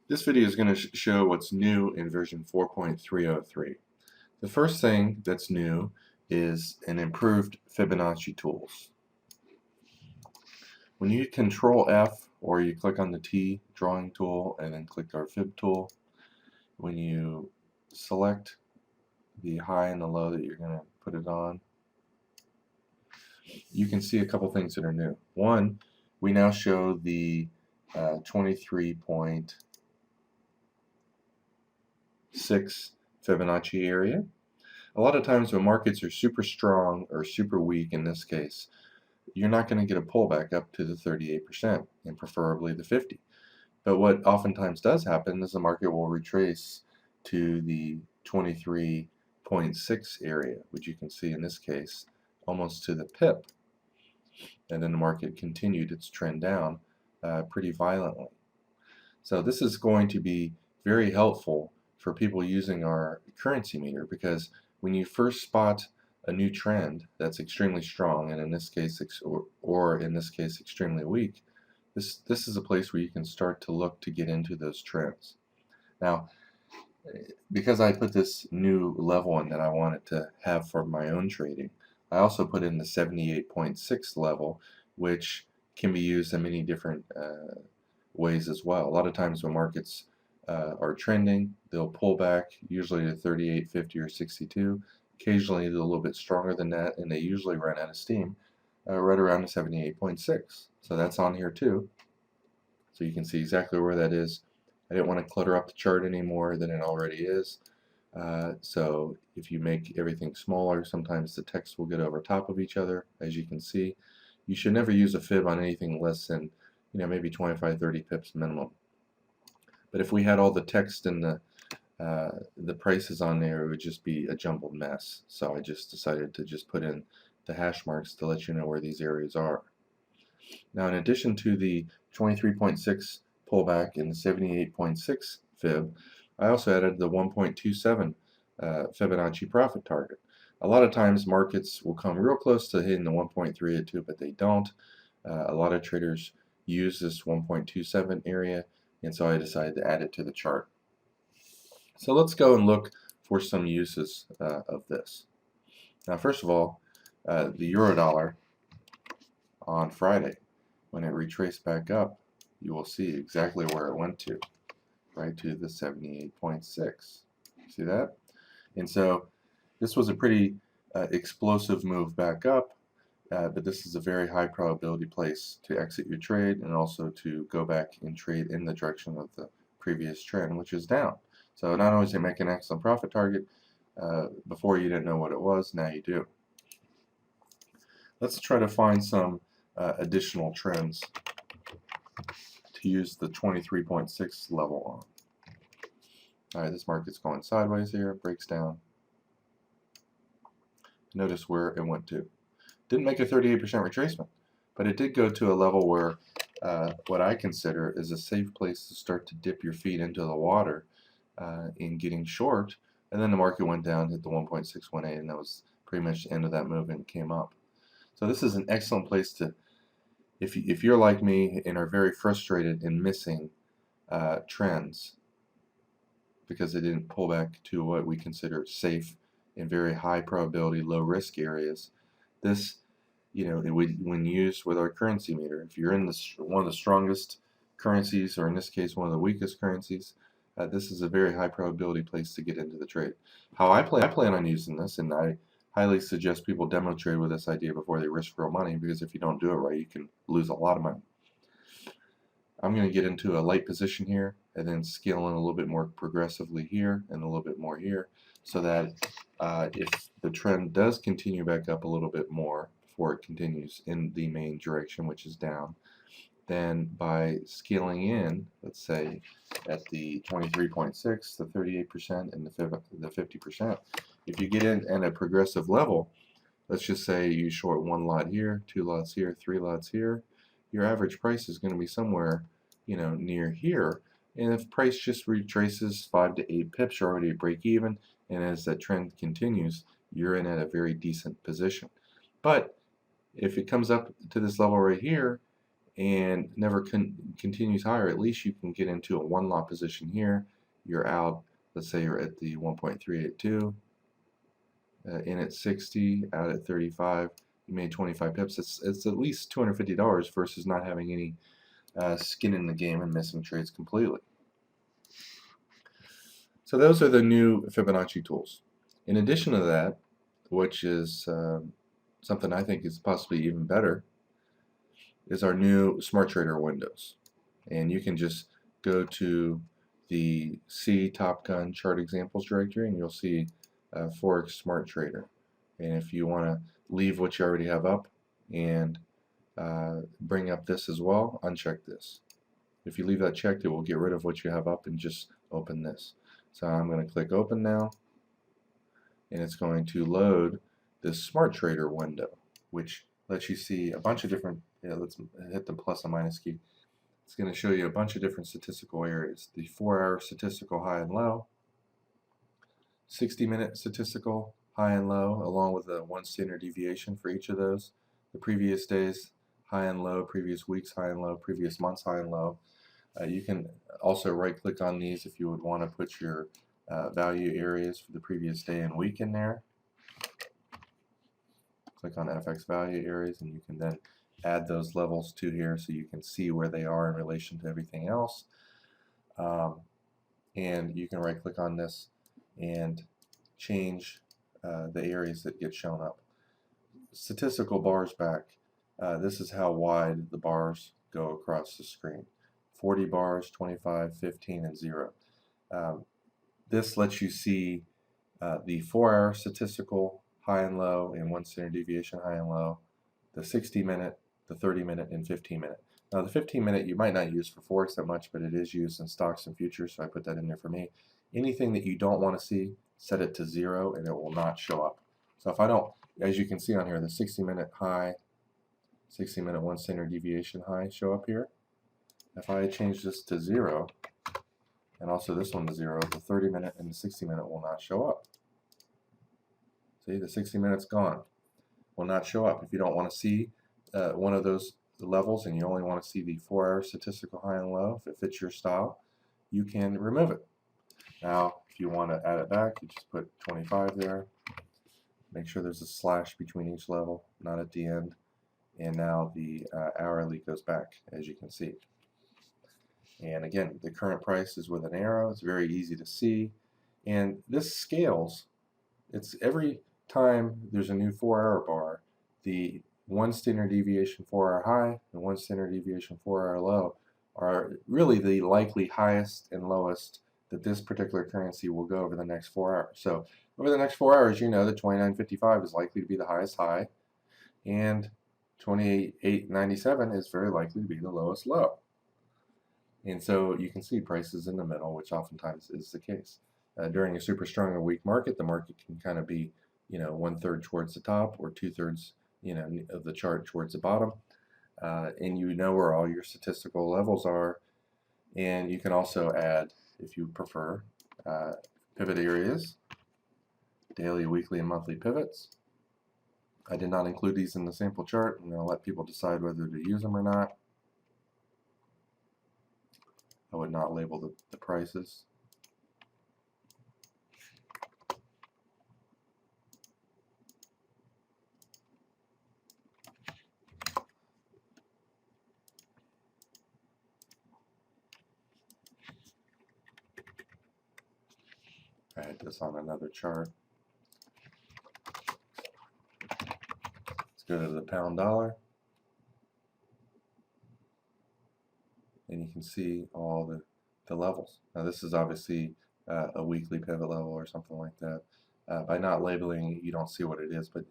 This video is going to show what's new in version 4.303. The first thing that's new is an improved Fibonacci tools. When you Control F or you click on the T drawing tool and then click our Fib tool, when you select the high and the low that you're going to put it on, you can see a couple things that are new. One, we now show the 23.6 Fibonacci area. A lot of times when markets are super strong or super weak, in this case, you're not going to get a pullback up to the 38% and preferably the 50. But what oftentimes does happen is the market will retrace to the 23.6 area, which you can see in this case almost to the pip. And then the market continued its trend down pretty violently. So this is going to be very helpful for people using our currency meter, because when you first spot a new trend that's extremely strong, and in this case or in this case extremely weak, this is a place where you can start to look to get into those trends. Now, because I put this new level in that I wanted to have for my own trading, I also put in the 78.6 level, which can be used in many different ways as well. A lot of times when markets are trending, they'll pull back usually to 38, 50, or 62. Occasionally they're a little bit stronger than that, and they usually run out of steam right around the 78.6. So that's on here too. So you can see exactly where that is. I didn't want to clutter up the chart any more than it already is. So if you make everything smaller, sometimes the text will get over top of each other, as you can see. You should never use a fib on anything less than, maybe 25, 30 pips minimum. But if we had all the text and the prices on there, it would just be a jumbled mess. So I just decided to just put in the hash marks to let you know where these areas are. Now, in addition to the 23.6 pullback and the 78.6 fib, I also added the 1.27 Fibonacci Profit Target. A lot of times markets will come real close to hitting the 1.382, but they don't. A lot of traders use this 1.27 area, and so I decided to add it to the chart. So let's go and look for some uses of this. Now, first of all, the Eurodollar on Friday, when it retraced back up, you will see exactly where it went to, right to the 78.6. See that? And so this was a pretty explosive move back up, but this is a very high probability place to exit your trade and also to go back and trade in the direction of the previous trend, which is down. So not only does it make an excellent profit target, before you didn't know what it was, now you do. Let's try to find some additional trends to use the 23.6 level on. Alright, this market's going sideways here, it breaks down. Notice where it went to. Didn't make a 38% retracement, but it did go to a level where what I consider is a safe place to start to dip your feet into the water in getting short, and then the market went down, hit the 1.618, and that was pretty much the end of that move and came up. So this is an excellent place to, if you're like me and are very frustrated in missing trends because they didn't pull back to what we consider safe and very high probability, low risk areas, this, when used with our currency meter, if you're in one of the strongest currencies, or in this case one of the weakest currencies, this is a very high probability place to get into the trade. How I plan on using this, and I highly suggest people demo trade with this idea before they risk real money, because if you don't do it right, you can lose a lot of money. I'm going to get into a light position here and then scale in a little bit more progressively here and a little bit more here, so that if the trend does continue back up a little bit more before it continues in the main direction, which is down, then by scaling in, let's say at the 23.6, the 38%, and the 50%, if you get in at a progressive level, let's just say you short one lot here, two lots here, three lots here, your average price is going to be somewhere, near here. And if price just retraces 5 to 8 pips, you're already at break even, and as that trend continues, you're in at a very decent position. But if it comes up to this level right here, and never continues higher, at least you can get into a one lot position here. You're out, let's say you're at the 1.382, in at 60, out at 35, you made 25 pips. It's at least $250 versus not having any skin in the game and missing trades completely. So those are the new Fibonacci tools. In addition to that, which is something I think is possibly even better, is our new Smart Trader windows. And you can just go to the C Top Gun Chart Examples directory and you'll see Forex Smart Trader. And if you want to leave what you already have up and bring up this as well, uncheck this. If you leave that checked, it will get rid of what you have up and just open this. So I'm going to click open now, and it's going to load this Smart Trader window, which lets you see a bunch of different, let's hit the plus and minus key. It's going to show you a bunch of different statistical areas. The 4-hour statistical high and low, 60-minute statistical high and low, along with a 1 standard deviation for each of those. The previous days high and low, previous weeks high and low, previous months high and low. You can also right click on these if you would want to put your value areas for the previous day and week in there. Click on FX value areas and you can then add those levels to here so you can see where they are in relation to everything else. And you can right click on this and change the areas that get shown up. Statistical bars back. This is how wide the bars go across the screen. 40 bars, 25, 15, and 0. This lets you see the 4-hour statistical high and low and 1 standard deviation high and low, the 60-minute, the 30-minute, and 15-minute. Now the 15-minute you might not use for Forex that much, but it is used in stocks and futures, so I put that in there for me. Anything that you don't want to see, set it to 0 and it will not show up. So if I don't, as you can see on here, the 60-minute high, 60-minute 1 standard deviation high show up here. If I change this to 0, and also this one to 0, the 30-minute and the 60-minute will not show up. See, the 60 minutes gone. Will not show up. If you don't want to see one of those levels and you only want to see the 4-hour statistical high and low, if it fits your style, you can remove it. Now, if you want to add it back, you just put 25 there. Make sure there's a slash between each level, not at the end. And now the hourly goes back, as you can see. And again, the current price is with an arrow. It's very easy to see. And this scales. It's every time there's a new 4-hour bar, the 1 standard deviation 4-hour high and 1 standard deviation 4-hour low are really the likely highest and lowest that this particular currency will go over the next 4 hours. So over the next 4 hours, you know that 29.55 is likely to be the highest high, and 28.97 is very likely to be the lowest low. And so you can see prices in the middle, which oftentimes is the case. During a super strong or weak market, the market can kind of be, 1/3 towards the top or 2/3, of the chart towards the bottom. And you know where all your statistical levels are. And you can also add, if you prefer, pivot areas, daily, weekly, and monthly pivots. I did not include these in the sample chart. I'm going to let people decide whether to use them or not. I would not label the prices. I had this on another chart. Let's go to the pound dollar. And you can see all the levels. Now this is obviously a weekly pivot level or something like that. By not labeling it, you don't see what it is, but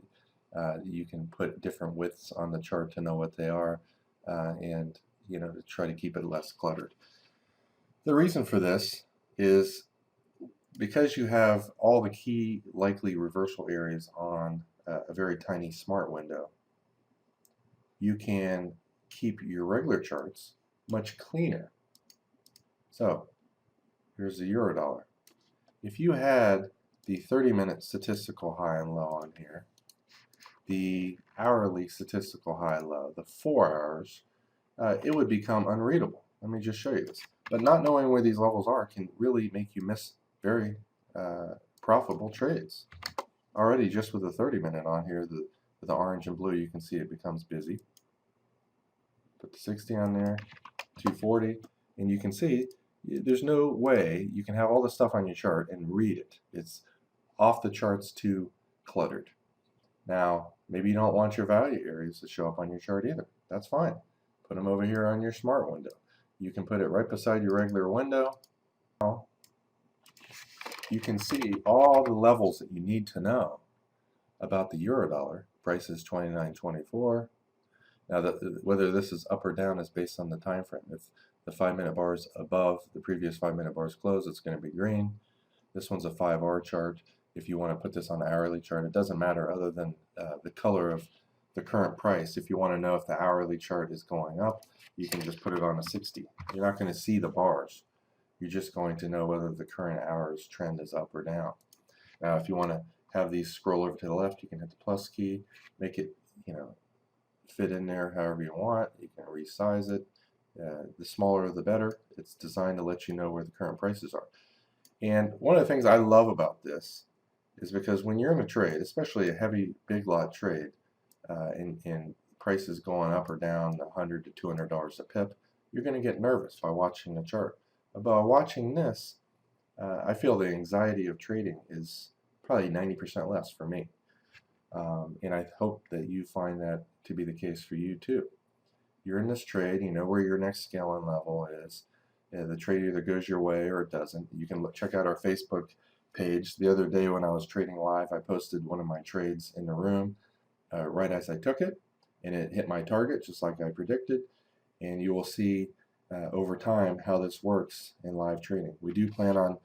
you can put different widths on the chart to know what they are, and to try to keep it less cluttered. The reason for this is because you have all the key likely reversal areas on a very tiny smart window, you can keep your regular charts much cleaner. So here's the euro dollar. If you had the 30-minute statistical high and low on here, the hourly statistical high and low, the 4 hours, it would become unreadable. Let me just show you this. But not knowing where these levels are can really make you miss very profitable trades. Already just with the 30-minute on here, the orange and blue, you can see it becomes busy. Put the 60 on there, 240, and you can see there's no way you can have all this stuff on your chart and read it. It's off the charts too cluttered. Now, maybe you don't want your value areas to show up on your chart either. That's fine. Put them over here on your smart window. You can put it right beside your regular window. You can see all the levels that you need to know about the euro-dollar. Price is 29.24. Now, whether this is up or down is based on the time frame. If the 5-minute bar is above the previous 5-minute bar's close, it's going to be green. This one's a 5-hour chart. If you want to put this on an hourly chart, it doesn't matter other than the color of the current price. If you want to know if the hourly chart is going up, you can just put it on a 60. You're not going to see the bars. You're just going to know whether the current hour's trend is up or down. Now, if you want to have these scroll over to the left, you can hit the plus key, make it, fit in there however you want. You can resize it. The smaller the better. It's designed to let you know where the current prices are. And one of the things I love about this is because when you're in a trade, especially a heavy big lot trade, and prices going up or down $100 to $200 a pip, you're going to get nervous by watching the chart. But by watching this, I feel the anxiety of trading is probably 90% less for me. And I hope that you find that to be the case for you too. You're in this trade, you know where your next scaling level is. The trade either goes your way or it doesn't. You can check out our Facebook page. The other day when I was trading live, I posted one of my trades in the room right as I took it, and it hit my target just like I predicted. And you will see over time how this works in live trading. We do plan on